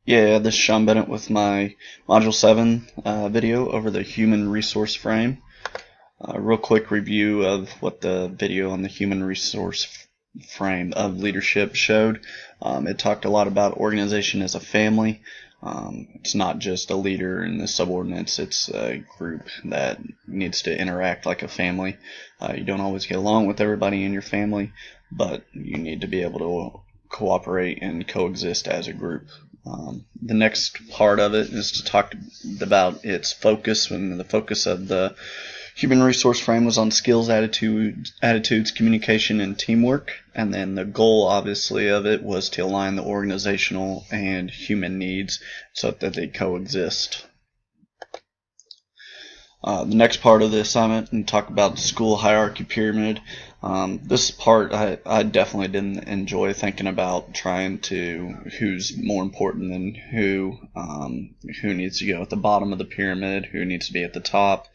Yeah, this is Sean Bennett with my Module 7 video over the human resource frame. Real quick review of what the video on the human resource frame of leadership showed. It talked a lot about organization as a family. It's not just a leader and the subordinates, it's a group that needs to interact like a family. You don't always get along with everybody in your family, but you need to be able to cooperate and coexist as a group. The next part of it is to talk about its focus, and the focus of the human resource frame was on skills, attitudes, communication, and teamwork. And then the goal, obviously, of it was to align the organizational and human needs so that they coexist. The next part of the assignment, and talk about the school hierarchy pyramid. This part I definitely didn't enjoy, thinking about trying to who's more important than who needs to go at the bottom of the pyramid, who needs to be at the top.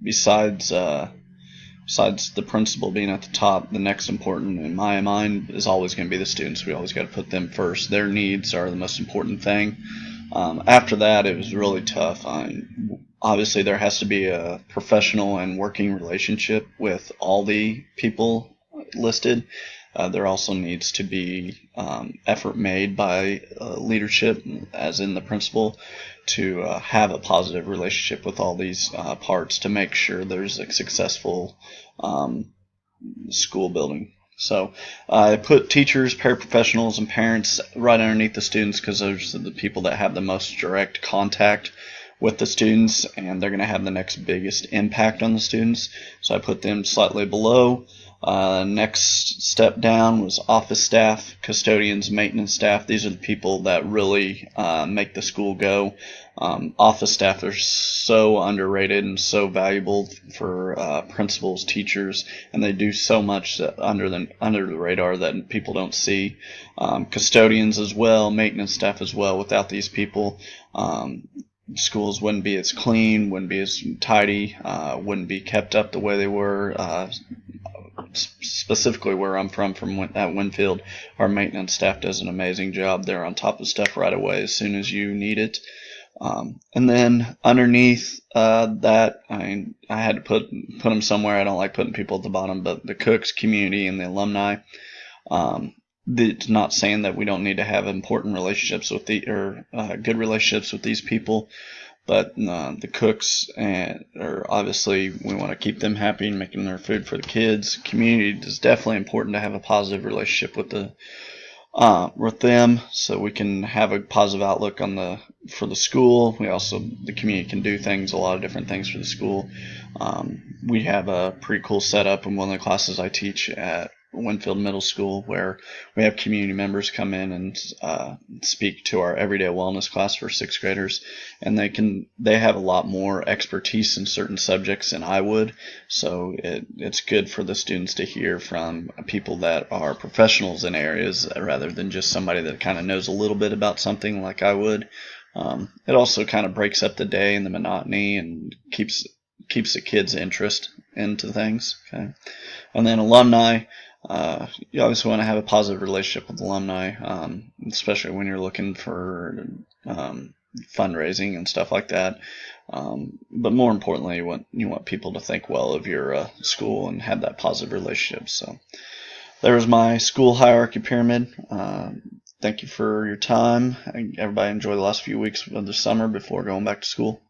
Besides the principal being at the top, the next important in my mind is always going to be the students. We always got to put them first. Their needs are the most important thing. After that, it was really tough. Obviously, there has to be a professional and working relationship with all the people listed. There also needs to be effort made by leadership, as in the principal, to have a positive relationship with all these parts to make sure there's a successful school building. So I put teachers, paraprofessionals, and parents right underneath the students because those are the people that have the most direct contact with the students, and they're going to have the next biggest impact on the students. So I put them slightly below. Next step down was office staff, custodians, maintenance staff. These are the people that really make the school go. Office staff are so underrated and so valuable for principals, teachers, and they do so much that under the radar that people don't see. Custodians as well, maintenance staff as well. Without these people, schools wouldn't be as clean, wouldn't be as tidy, wouldn't be kept up the way they were. Specifically where I'm from at Winfield, our maintenance staff does an amazing job. They're on top of stuff right away as soon as you need it. And then underneath that, I had to put them somewhere. I don't like putting people at the bottom, but the cooks, community, and the alumni. It's not saying that we don't need to have important relationships with good relationships with these people, but the cooks are obviously, we want to keep them happy and making their food for the kids. Community is definitely important to have a positive relationship with them, so we can have a positive outlook for the school. The community can do a lot of different things for the school. We have a pretty cool setup in one of the classes I teach at Winfield Middle School, where we have community members come in and speak to our everyday wellness class for 6th graders, and they have a lot more expertise in certain subjects than I would, so it's good for the students to hear from people that are professionals in areas rather than just somebody that kind of knows a little bit about something like I would. It also kind of breaks up the day and the monotony and keeps the kids' interest into things. Okay, and then alumni. You obviously want to have a positive relationship with alumni, especially when you're looking for fundraising and stuff like that. But more importantly, you want people to think well of your school and have that positive relationship. So there's my school hierarchy pyramid. Thank you for your time. Everybody enjoy the last few weeks of the summer before going back to school.